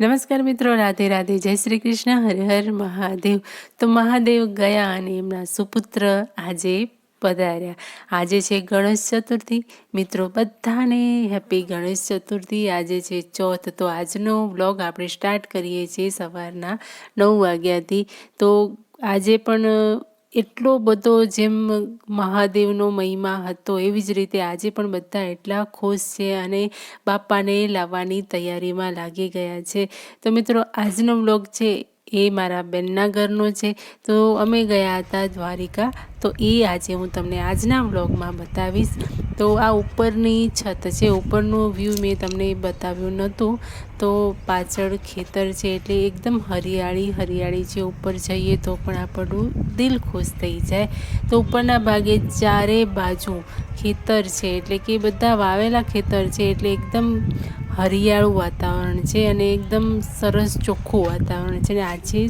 નમસ્કાર મિત્રો, રાધે રાધે, જય શ્રી કૃષ્ણ, હર હર મહાદેવ. તો મહાદેવ ગયા અને એમના સુપુત્ર આજે પધાર્યા. આજે છે ગણેશ ચતુર્થી. મિત્રો બધાને હેપી ગણેશ ચતુર્થી. આજે છે ચોથ. તો આજનો વ્લોગ આપણે સ્ટાર્ટ કરીએ છીએ સવારના 9 વાગ્યાથી. તો આજે પણ એટલો બધો જેમ મહાદેવનો મહિમા હતો એવી જ રીતે આજે પણ બધા એટલા ખુશ છે અને બાપાને લાવવાની તૈયારીમાં લાગી ગયા છે. તો મિત્રો આજનો વ્લોગ છે એ મારા બેનના ઘરનો છે. તો અમે ગયા હતા દ્વારિકા, તો એ આજે હું તમને આજના વ્લોગમાં બતાવીશ. તો આ ઉપરની છત છે, ઉપરનું વ્યૂ મેં તમને બતાવ્યું નહોતું. તો પાછળ ખેતર છે એટલે એકદમ હરિયાળી હરિયાળી છે. ઉપર જઈએ તો પણ આપણું દિલ ખુશ થઈ જાય. તો ઉપરના ભાગે ચારે બાજુ ખેતર છે, એટલે કે બધા વાવેલા ખેતર છે, એટલે એકદમ હરિયાળું વાતાવરણ છે અને એકદમ સરસ ચોખ્ખું વાતાવરણ છે. અને આ છે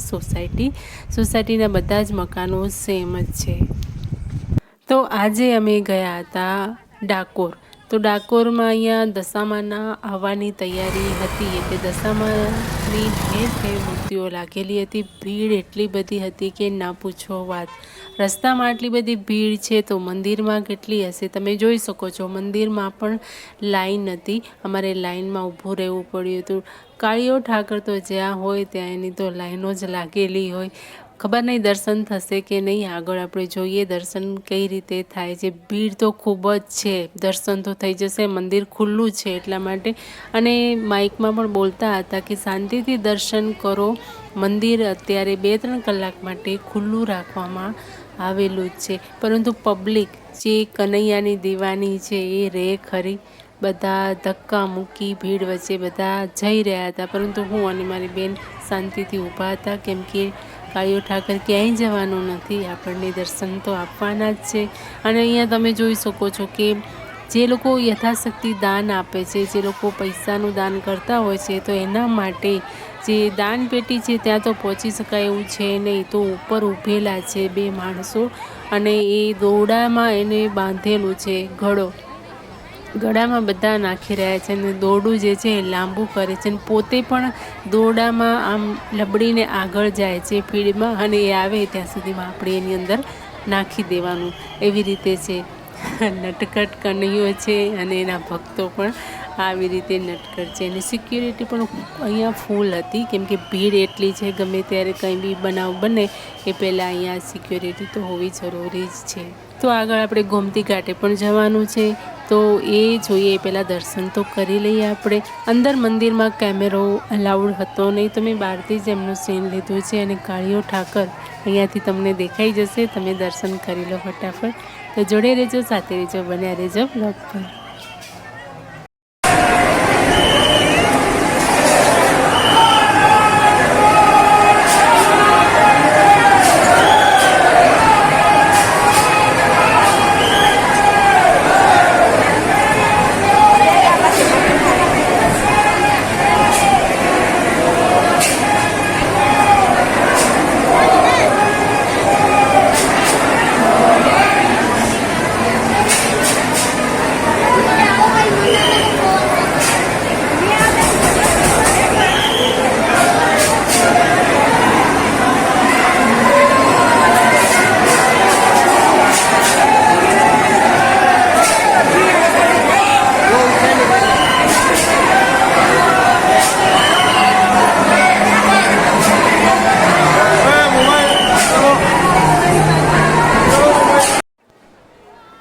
સોસાયટીના બધા જ મકાનો સેમ જ છે. તો આજે અમે ગયા હતા ડાકોર. તો ડાકોરમાં અહીંયા દશામાના આવવાની તૈયારી હતી, એટલે દશામાની ઠેર મૂર્તિઓ લાગેલી હતી. ભીડ એટલી બધી હતી કે ના પૂછો વાત. રસ્તામાં આટલી બધી ભીડ છે તો મંદિરમાં કેટલી હશે તમે જોઈ શકો છો. મંદિરમાં પણ લાઈન હતી, અમારે લાઈનમાં ઊભું રહેવું પડ્યું હતું. કાળીઓ ઠાકર તો જ્યાં હોય ત્યાં એની તો લાઈનો જ લાગેલી હોય. ખબર નહીં દર્શન થશે કે નહીં, આગળ આપણે જોઈએ દર્શન કઈ રીતે થાય છે. ભીડ તો ખૂબ જ છે, દર્શન તો થઈ જશે, મંદિર ખુલ્લું છે એટલા માટે. અને માઇકમાં પણ બોલતા હતા કે શાંતિથી દર્શન કરો, મંદિર અત્યારે 2-3 કલાક માટે ખુલ્લું રાખવામાં આવેલું જ છે. પરંતુ પબ્લિક જે કનૈયાની દીવાની છે એ રે ખરી. બધા ધક્કા મૂકી ભીડ વચ્ચે બધા જઈ રહ્યા હતા, પરંતુ હું અને મારી બેન શાંતિથી ઊભા હતા, કેમ કે કાળીઓ ઠાકર ક્યાંય જવાનું નથી, આપણને દર્શન તો આપવાના જ છે. અને અહીંયા તમે જોઈ શકો છો કે જે લોકો યથાશક્તિ દાન આપે છે, જે લોકો પૈસાનું દાન કરતા હોય છે, તો એના માટે જે દાન પેટી છે ત્યાં તો પહોંચી શકાય એવું છે નહીં. તો ઉપર ઊભેલા છે 2 માણસો અને એ દોરડામાં એને બાંધેલું છે ઘડો. ગળામાં બધા નાખી રહ્યા છે અને દોરડું જે છે એ લાંબુ કરે છે અને પોતે પણ દોરડામાં આમ લબડીને આગળ જાય છે ફીડમાં, અને એ આવે ત્યાં સુધીમાં આપણે એની અંદર નાખી દેવાનું. એવી રીતે છે. નટખટ કનૈયો છે અને એના ભક્તો પણ આવી રીતે નટખટ છે. અને સિક્યુરિટી પણ અહીંયા ફૂલ હતી, કેમ કે ભીડ એટલી છે. ગમે ત્યારે કંઈ બી બનાવ બને એ પહેલાં અહીંયા સિક્યુરિટી તો હોવી જરૂરી જ છે. તો આગળ આપણે ગોમતી ઘાટે પણ જવાનું છે, તો એ જોઈએ એ પહેલાં દર્શન તો કરી લઈએ આપણે. અંદર મંદિરમાં કેમેરો અલાઉડ હતો નહીં, તો મેં બહારથી જ એમનું સીન લીધું છે. અને કાળીઓ ઠાકર અહીંયાથી તમને દેખાઈ જશે, તમે દર્શન કરી લો ફટાફટ. તો જોડે રહેજો, સાથે રહેજો, બન્યા રહેજો બ્લોગ પર.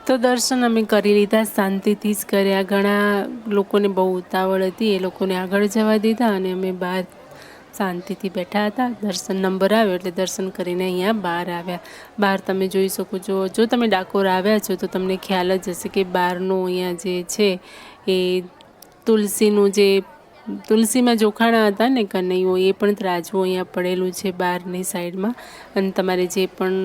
તો દર્શન અમે કરી લીધા, શાંતિથી જ કર્યા. ઘણા લોકોને બહુ ઉતાવળ હતી, એ લોકોને આગળ જવા દીધા અને અમે બહાર શાંતિથી બેઠા હતા. દર્શન નંબર આવ્યો એટલે દર્શન કરીને અહીંયા બહાર આવ્યા. બહાર તમે જોઈ શકો છો, જો તમે ડાકોર આવ્યા છો તો તમને ખ્યાલ જ હશે કે બહારનું અહીંયા જે છે એ તુલસીનું જે તુલસીમાં જોખાણા હતા ને કનૈયો, એ પણ ત્રાજવું અહીંયા પડેલું છે બહારની સાઈડમાં. અને તમારે જે પણ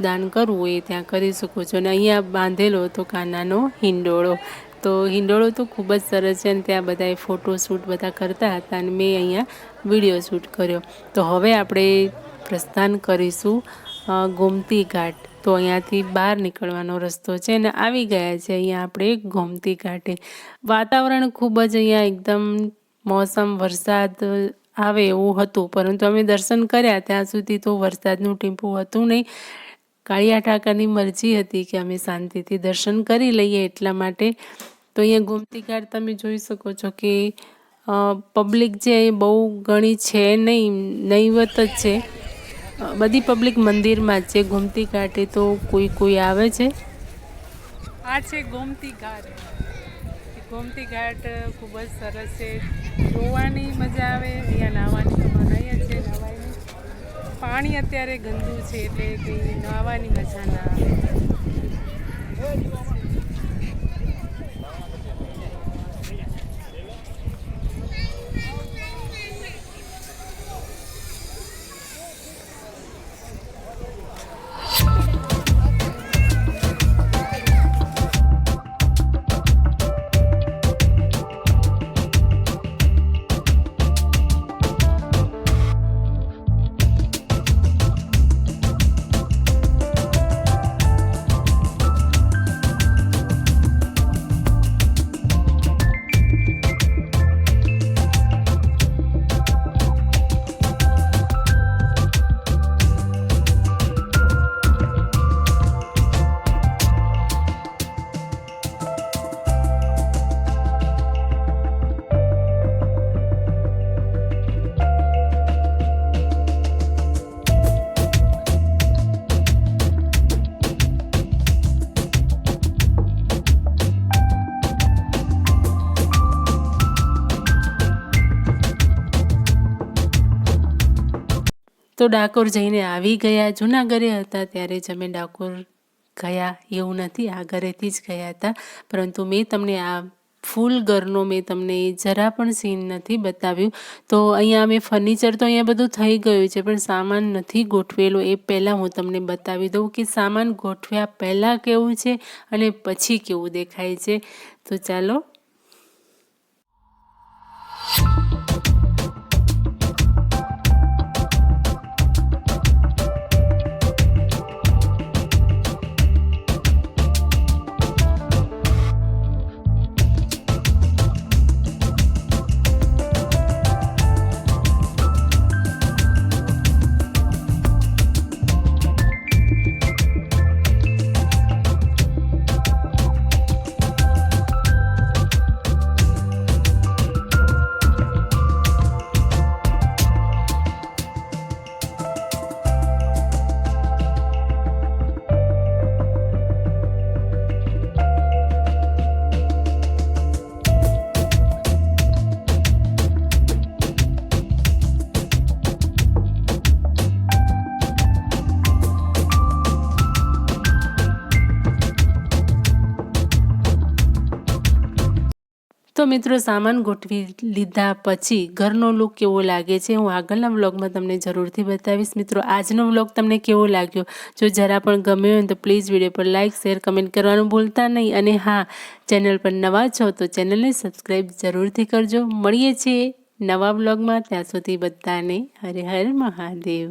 દાન કરવું હોય એ ત્યાં કરી શકો છો. અને અહીંયા બાંધેલો હતો કાનાનો હિંડોળો. તો હિંડોળો તો ખૂબ જ સરસ છે અને ત્યાં બધાએ ફોટો શૂટ બધા કરતા હતા અને મેં અહીંયા વિડીયો શૂટ કર્યો. તો હવે આપણે પ્રસ્થાન કરીશું ગોમતી ઘાટ. તો અહીંયાથી બહાર નીકળવાનો રસ્તો છે અને આવી ગયા છે અહીંયા આપણે ગોમતી ઘાટે. વાતાવરણ ખૂબ જ અહીંયા એકદમ મોસમ વરસાદ આવે એવું હતું, પરંતુ અમે દર્શન કર્યા ત્યાં સુધી તો વરસાદનું ટીમ્પું હતું નહીં. કાળિયા ઠાકરની મરજી હતી કે અમે શાંતિથી દર્શન કરી લઈએ એટલા માટે. તો અહીંયા ગોમતી ઘાટ તમે જોઈ શકો છો કે પબ્લિક જે બહુ ઘણી છે નહીં, નહીવત જ છે. બધી પબ્લિક મંદિરમાં જ છે. ગોમતી ઘાટે તો કોઈ આવે છે. આ છે ગોમતી ઘાટ. ગોમતી ઘાટ ખૂબ જ સરસ છે, જોવાની મજા આવે. અહીંયા નાહવાની તો મનાઈ જ છે, નાહવાની. પાણી અત્યારે ગંદુ છે એટલે કંઈ નાહવાની મજા ના આવે. તો ડાકોર જઈને આવી ગયા. જૂના ઘરે હતા ત્યારે જ અમે ડાકોર ગયા એવું નથી, આ ઘરેથી જ ગયા હતા. પરંતુ મેં તમને આ ફૂલ ઘરનો મેં તમને જરા પણ સીન નથી બતાવ્યું. તો અહીંયા અમે ફર્નિચર તો અહીંયા બધું થઈ ગયું છે, પણ સામાન નથી ગોઠવેલો. એ પહેલાં હું તમને બતાવી દઉં કે સામાન ગોઠવ્યા પહેલાં કેવું છે અને પછી કેવું દેખાય છે. તો ચાલો. તો મિત્રો સામાન ગોઠવી લીધા પછી ઘરનો લુક કેવો લાગે છે હું આગળના વ્લોગમાં તમને જરૂરથી બતાવીશ. મિત્રો આજનો વ્લોગ તમને કેવો લાગ્યો? જો જરા પણ ગમ્યો હોય તો પ્લીઝ વિડીયો પર લાઇક, શેર, કમેન્ટ કરવાનું ભૂલતા નહીં. અને હા, ચેનલ પર નવા છો તો ચેનલને સબસ્ક્રાઈબ જરૂરથી કરજો. મળીએ છીએ નવા વ્લોગમાં. ત્યાં સુધી બધાને હર હર મહાદેવ.